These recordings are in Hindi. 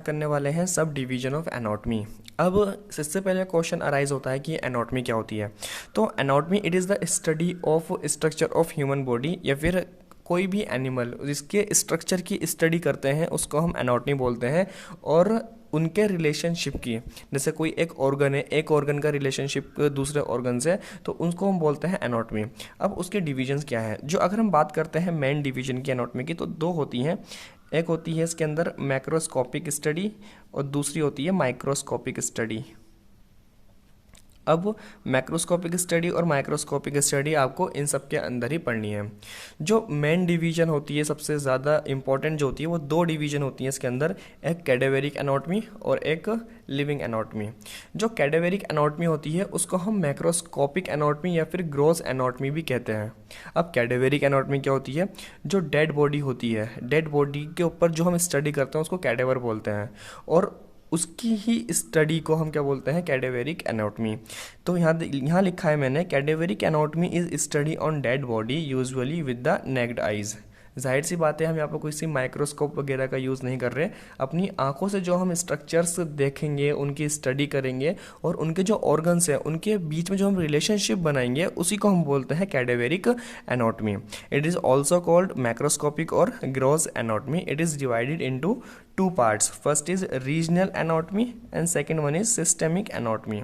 करने वाले हैं सब डिवीजन ऑफ एनाटॉमी। अब इससे पहले क्वेश्चन अराइज होता है कि एनाटॉमी क्या होती है। तो anatomy it is the study of structure of human body, या फिर कोई भी एनिमल जिसके स्ट्रक्चर की स्टडी करते हैं उसको हम एनाटॉमी बोलते हैं। और उनके रिलेशनशिप की, जैसे कोई एक ऑर्गन है, एक ऑर्गन का रिलेशनशिप दूसरे ऑर्गन से, तो उसको हम बोलते हैं एनाटॉमी। अब उसके डिवीजन्स क्या है, जो अगर हम बात करते हैं मेन डिवीजन की एनाटॉमी की, तो दो होती हैं। एक होती है इसके अंदर मैक्रोस्कोपिक स्टडी और दूसरी होती है माइक्रोस्कोपिक स्टडी। अब मैक्रोस्कोपिक स्टडी और माइक्रोस्कोपिक स्टडी आपको इन सब के अंदर ही पढ़नी है। जो मेन डिवीजन होती है, सबसे ज़्यादा इंपॉर्टेंट जो होती है, वो दो डिवीजन होती हैं इसके अंदर, एक कैडेवेरिक एनाटॉमी और एक लिविंग एनाटॉमी। जो कैडेवेरिक एनाटॉमी होती है उसको हम मैक्रोस्कोपिक एनाटॉमी या फिर ग्रॉस एनाटॉमी भी कहते हैं। अब कैडेवेरिक एनाटॉमी क्या होती है, जो डेड बॉडी होती है, डेड बॉडी के ऊपर जो हम स्टडी करते हैं उसको कैडेवर बोलते हैं, और उसकी ही स्टडी को हम क्या बोलते हैं, कैडेवेरिक एनाटॉमी। तो यहाँ लिखा है मैंने, cadaveric anatomy is study on dead body usually with the naked eyes. जाहिर सी बात है, हम यहाँ पर कोई सी माइक्रोस्कोप वगैरह का यूज़ नहीं कर रहे। अपनी आंखों से जो हम स्ट्रक्चर्स देखेंगे, उनकी स्टडी करेंगे, और उनके जो ऑर्गन्स हैं उनके बीच में जो हम रिलेशनशिप बनाएंगे, उसी को हम बोलते हैं cadaveric anatomy. It is also called macroscopic और gross anatomy. It is divided into two parts. First is regional anatomy and second one is systemic anatomy.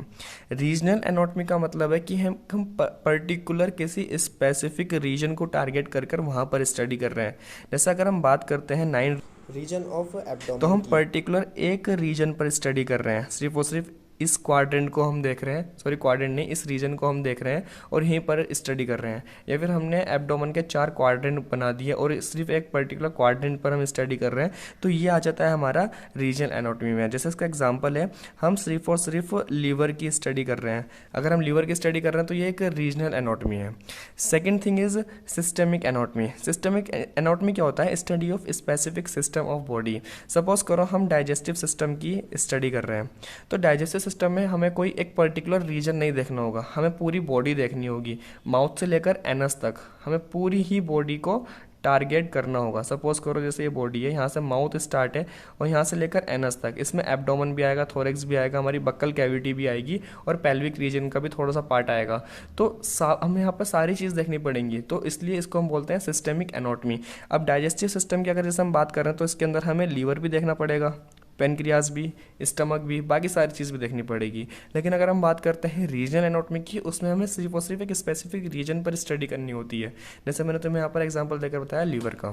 Regional anatomy का मतलब है कि हम पर्टिकुलर किसी स्पेसिफिक रीजन को टारगेट कर कर वहाँ पर स्टडी कर रहे हैं। जैसे अगर हम बात करते हैं 9 रीजन ऑफ एब्डोमेन, तो हम पर्टिकुलर एक रीजन पर स्टडी कर रहे हैं, सिर्फ और सिर्फ इस क्वाड्रेंट को हम देख रहे हैं, सॉरी क्वाड्रेंट नहीं, इस रीजन को हम देख रहे हैं और यहीं पर स्टडी कर रहे हैं। या फिर हमने एब्डोमेन के 4 क्वाड्रेंट बना दिए और सिर्फ एक पर्टिकुलर क्वाड्रेंट पर हम स्टडी कर रहे हैं, तो ये आ जाता है हमारा रीजनल एनाटॉमी में। जैसे इसका एग्जांपल है, हम सिर्फ और सिर्फ लीवर की स्टडी कर रहे हैं। अगर हम लीवर की स्टडी कर रहे हैं तो ये एक रीजनल एनाटॉमी है। Second thing is systemic anatomy. Systemic anatomy क्या होता है, study of specific system of body. Suppose करो हम डाइजेस्टिव सिस्टम की स्टडी कर रहे हैं, तो डाइजेस्टिव सिस्टम में हमें कोई एक पर्टिकुलर रीजन नहीं देखना होगा, हमें पूरी बॉडी देखनी होगी, माउथ से लेकर एनस तक हमें पूरी ही बॉडी को टारगेट करना होगा। सपोज करो जैसे ये बॉडी है, यहाँ से माउथ स्टार्ट है और यहाँ से लेकर एनस तक, इसमें एब्डोमेन भी आएगा, थोरेक्स भी आएगा, हमारी बक्कल कैविटी भी आएगी और पेल्विक रीजन का भी थोड़ा सा पार्ट आएगा। तो हमें यहाँ पर सारी चीज़ देखनी पड़ेंगी, तो इसलिए इसको हम बोलते हैं सिस्टेमिक एनाटॉमी। अब डाइजेस्टिव सिस्टम की अगर जैसे हम बात कर रहे हैं, तो इसके अंदर हमें लीवर भी देखना पड़ेगा, पेनक्रियाज भी, स्टमक भी, बाकी सारी चीज़ भी देखनी पड़ेगी। लेकिन अगर हम बात करते हैं रीजनल एनाटॉमी की, उसमें हमें सिर्फ और सिर्फ एक स्पेसिफिक रीजन पर स्टडी करनी होती है। जैसे मैंने तुम्हें यहाँ पर एग्जांपल देकर बताया लीवर का।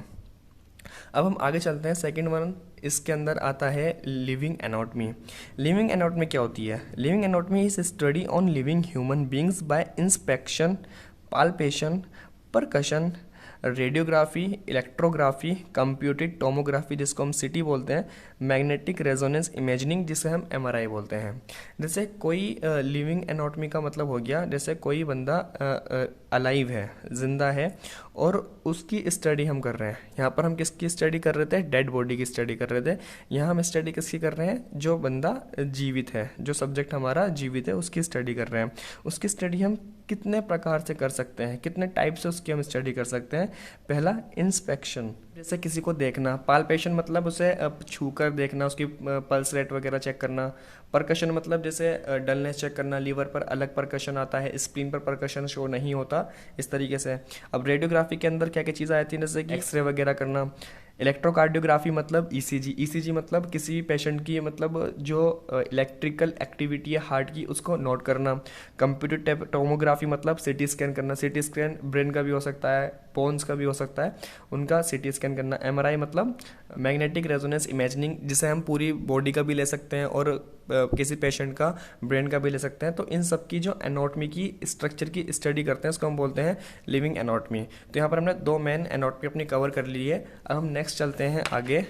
अब हम आगे चलते हैं, सेकंड वन इसके अंदर आता है लिविंग एनाटॉमी। लिविंग एनाटॉमी क्या होती है, living anatomy is study on living human beings by inspection, palpation, percussion, radiography, electrography, computed tomography जिसको हम सीटी बोलते हैं, मैग्नेटिक रेजोनेंस इमेजिंग जिसे हम एमआरआई बोलते हैं। जैसे कोई लिविंग एनाटॉमी का मतलब हो गया, जैसे कोई बंदा अलाइव है, जिंदा है, और उसकी स्टडी हम कर रहे हैं। यहाँ पर हम किसकी स्टडी कर रहे थे, डेड बॉडी की स्टडी कर रहे थे। यहाँ हम स्टडी किसकी कर रहे हैं, जो बंदा जीवित है, जो सब्जेक्ट हमारा जीवित है, उसकी स्टडी कर रहे हैं। उसकी स्टडी हम कितने प्रकार से कर सकते हैं, कितने टाइप से उसकी हम स्टडी कर सकते हैं। पहला इंस्पेक्शन, जैसे किसी को देखना, पाल्पेशन मतलब उसे छू कर देखना, उसकी पल्स रेट वगैरह चेक करना। परकशन मतलब जैसे डलनेस चेक करना, लीवर पर अलग परकशन आता है, स्प्लीन पर परकशन शो नहीं होता, इस तरीके से। अब रेडियोग्राफी के अंदर क्या क्या चीज़ें आती हैं, जैसे कि एक्सरे वगैरह करना। इलेक्ट्रोकार्डियोग्राफी मतलब ईसीजी, ईसीजी मतलब किसी पेशेंट की मतलब जो इलेक्ट्रिकल एक्टिविटी है हार्ट की, उसको नोट करना। कंप्यूटेड टोमोग्राफी मतलब सीटी स्कैन करना, सीटी स्कैन ब्रेन का भी हो सकता है, बोन्स का भी हो सकता है, उनका सीटी स्कैन करना। एमआरआई मतलब मैग्नेटिक रेजोनेंस इमेजिंग, जिसे हम पूरी बॉडी का भी ले सकते हैं और किसी पेशेंट का ब्रेन का भी ले सकते हैं। तो इन सब की जो एनाटॉमी की स्ट्रक्चर की स्टडी करते हैं उसको हम बोलते हैं लिविंग एनाटॉमी। तो यहाँ पर हमने दो मेन एनाटॉमी अपनी कवर कर ली है। अब हम नेक्स्ट चलते हैं आगे।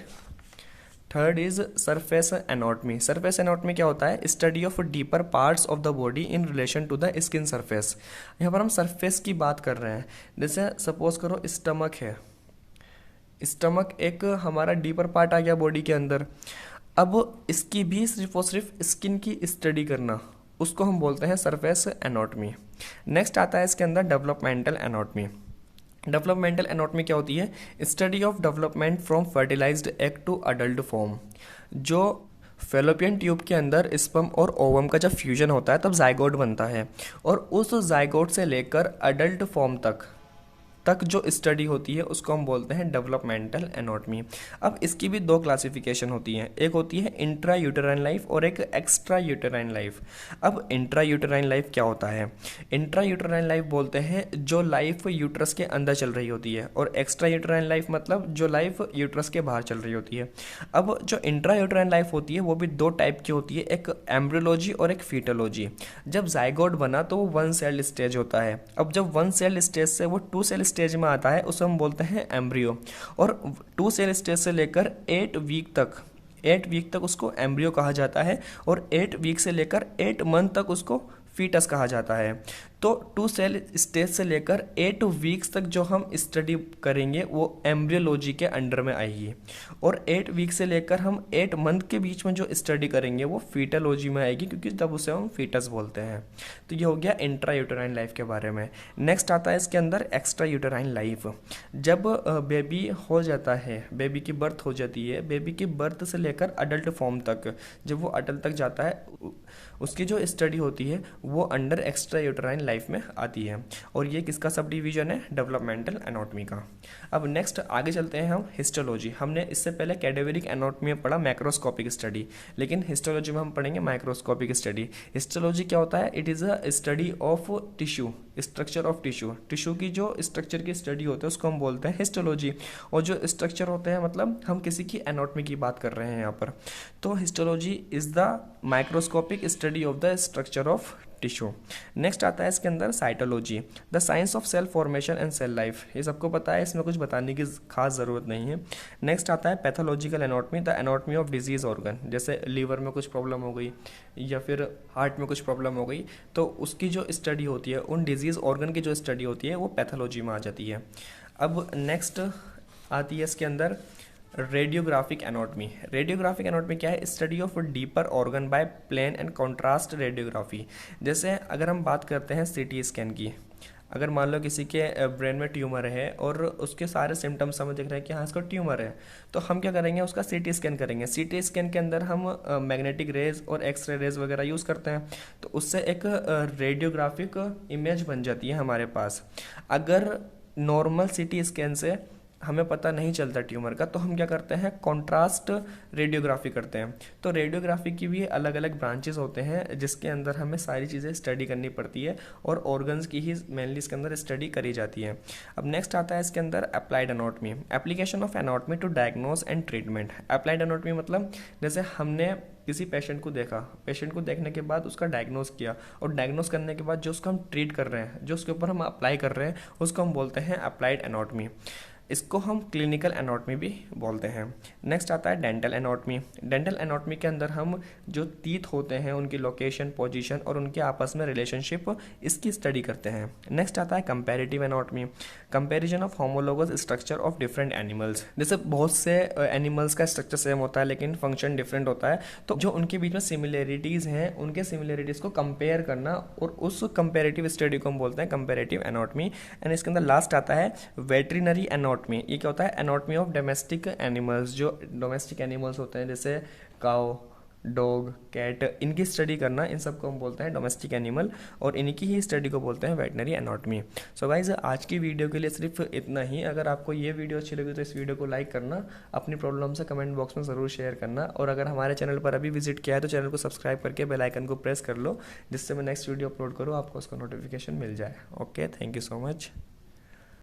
Third is surface anatomy. Surface anatomy क्या होता है, study of deeper parts of the body in relation to the skin surface. यहाँ पर हम सरफेस की बात कर रहे हैं। जैसे सपोज करो स्टमक है, स्टमक एक हमारा डीपर पार्ट आ गया बॉडी के अंदर। अब इसकी भी सिर्फ और सिर्फ स्किन की स्टडी करना, उसको हम बोलते हैं सरफेस एनाटॉमी। नेक्स्ट आता है इसके अंदर डेवलपमेंटल एनाटॉमी। डेवलपमेंटल एनाटॉमी क्या होती है, study of development from fertilised egg to adult form. जो फेलोपियन ट्यूब के अंदर स्पर्म और ओवम का जब फ्यूजन होता है तब जाइगोट बनता है, और उस जाइगोट से लेकर अडल्ट फॉर्म तक जो स्टडी होती है उसको हम बोलते हैं डेवलपमेंटल एनाटॉमी। अब इसकी भी दो क्लासिफिकेशन होती हैं, एक होती है इंट्रा यूटेराइन लाइफ और एक एक्स्ट्रा यूटेराइन लाइफ। अब इंट्रा यूटेराइन लाइफ क्या होता है? इंट्रा यूटेराइन लाइफ बोलते हैं जो लाइफ यूट्रस के अंदर चल रही होती है, और एक्स्ट्रा यूटेराइन लाइफ मतलब जो लाइफ यूट्रस के बाहर चल रही होती है। अब जो इंट्रा यूटेराइन लाइफ होती है वो भी दो टाइप की होती है, एक एम्ब्रियोलॉजी और एक फीटोलॉजी। जब जाइगोट बना तो वो 1 सेल स्टेज होता है। अब जब 1 सेल स्टेज से वो 2 सेल स्टेज में आता है उसे हम बोलते हैं एम्ब्रियो, और 2 सेल स्टेज से लेकर 8 वीक तक उसको एम्ब्रियो कहा जाता है, और 8 वीक से लेकर 8 मंथ तक उसको फीटस कहा जाता है। तो 2 सेल स्टेज से लेकर 8 वीक्स तक जो हम स्टडी करेंगे वो एम्ब्रियोलॉजी के अंडर में आएगी, और 8 वीक से लेकर हम 8 मंथ के बीच में जो स्टडी करेंगे वो फीटोलॉजी में आएगी, क्योंकि तब उसे हम फीटस बोलते हैं। तो ये हो गया इंट्रा यूटेराइन लाइफ के बारे में। नेक्स्ट आता है इसके अंदर एक्स्ट्रा यूटेराइन लाइफ। जब बेबी हो जाता है, बेबी की बर्थ हो जाती है, बेबी की बर्थ से लेकर अडल्ट फॉर्म तक, जब वो अडल्ट तक जाता है उसकी जो स्टडी होती है वो अंडर एक्स्ट्रा यूटेराइन लाइफ में आती है, और ये किसका सब डिवीजन है? डेवलपमेंटल एनाटॉमी का। अब नेक्स्ट आगे चलते हैं हम हिस्टोलॉजी। हमने इससे पहले कैडेवरिक एनाटॉमी में पढ़ा मैक्रोस्कोपिक स्टडी, लेकिन हिस्टोलॉजी में हम पढ़ेंगे माइक्रोस्कोपिक स्टडी। हिस्टोलॉजी क्या होता है? It is a study of tissue, structure of tissue. Tissue की जो स्ट्रक्चर की स्टडी होती है उसको हम बोलते हैं हिस्टोलॉजी, और जो स्ट्रक्चर होते हैं मतलब हम किसी की एनाटॉमी की बात कर रहे हैं यहाँ पर। तो histology is the microscopic study of the structure of tissue. Next आता है इसके अंदर cytology, the science of cell formation and cell life. ये सबको पता है, इसमें कुछ बताने की खास ज़रूरत नहीं है। नेक्स्ट आता है pathological anatomy, the anatomy of disease organ. जैसे लीवर में कुछ प्रॉब्लम हो गई या फिर हार्ट में कुछ प्रॉब्लम हो गई, तो उसकी जो स्टडी होती है, उन डिजीज़ ऑर्गन की जो स्टडी होती है वो पैथोलॉजी में आ जाती है। अब नेक्स्ट आती है इसके अंदर रेडियोग्राफिक एनाटॉमी। रेडियोग्राफिक एनाटॉमी क्या है? Study of deeper organ by plain and contrast radiography. जैसे अगर हम बात करते हैं सीटी स्कैन की, अगर मान लो किसी के ब्रेन में ट्यूमर है और उसके सारे सिम्टम्स हमें दिख रहे हैं कि हाँ इसको ट्यूमर है, तो हम क्या करेंगे? उसका सीटी स्कैन करेंगे। सीटी स्कैन के अंदर हम मैग्नेटिक रेज और एक्सरे रेज वगैरह यूज़ करते हैं, तो उससे एक रेडियोग्राफिक इमेज बन जाती है हमारे पास। अगर नॉर्मल सीटी स्कैन से हमें पता नहीं चलता ट्यूमर का, तो हम क्या करते हैं? कॉन्ट्रास्ट रेडियोग्राफी करते हैं। तो रेडियोग्राफी की भी अलग अलग ब्रांचेस होते हैं जिसके अंदर हमें सारी चीज़ें स्टडी करनी पड़ती है, और ऑर्गन्स की ही मेनली इसके अंदर स्टडी करी जाती है। अब नेक्स्ट आता है इसके अंदर applied anatomy, application of anatomy to diagnose and treatment. Applied anatomy मतलब जैसे हमने किसी पेशेंट को देखा, पेशेंट को देखने के बाद उसका डायग्नोस किया, और डायग्नोस करने के बाद जो उसको हम ट्रीट कर रहे हैं, जो उसके ऊपर हम अप्लाई कर रहे हैं, उसको हम बोलते हैं अप्लाइड एनाटॉमी। इसको हम क्लिनिकल एनाटॉमी भी बोलते हैं। नेक्स्ट आता है डेंटल एनाटॉमी। डेंटल एनाटॉमी के अंदर हम जो टीथ होते हैं उनकी लोकेशन, पोजीशन और उनके आपस में रिलेशनशिप, इसकी स्टडी करते हैं। नेक्स्ट आता है comparative anatomy, comparison of homologous structure of different animals. जैसे बहुत से एनिमल्स का स्ट्रक्चर सेम होता है लेकिन फंक्शन डिफरेंट होता है, तो जो उनके बीच में सिमिलरिटीज़ हैं उनके सिमिलरिटीज़ को कंपेयर करना, और उस कंपेरेटिव स्टडी को हम बोलते हैं कंपेरेटिव एनाटॉमी। एंड इसके अंदर लास्ट आता है वेटरिनरी एनाटॉमी। ये क्या होता है? Anatomy of domestic animals. जो डोमेस्टिक एनिमल्स होते हैं जैसे काऊ, डॉग, कैट, इनकी स्टडी करना, इन सबको हम बोलते हैं डोमेस्टिक एनिमल, और इनकी ही स्टडी को बोलते हैं वेटनरी एनाटॉमी। सो गाइज आज की वीडियो के लिए सिर्फ इतना ही। अगर आपको ये वीडियो अच्छी लगी तो इस वीडियो को लाइक करना, अपनी प्रॉब्लम से कमेंट बॉक्स में ज़रूर शेयर करना, और अगर हमारे चैनल पर अभी विजिट किया है तो चैनल को सब्सक्राइब करके बेल आइकन को प्रेस कर लो, जिससे मैं नेक्स्ट वीडियो अपलोड करूँ आपको उसका नोटिफिकेशन मिल जाए। Okay, thank you so much.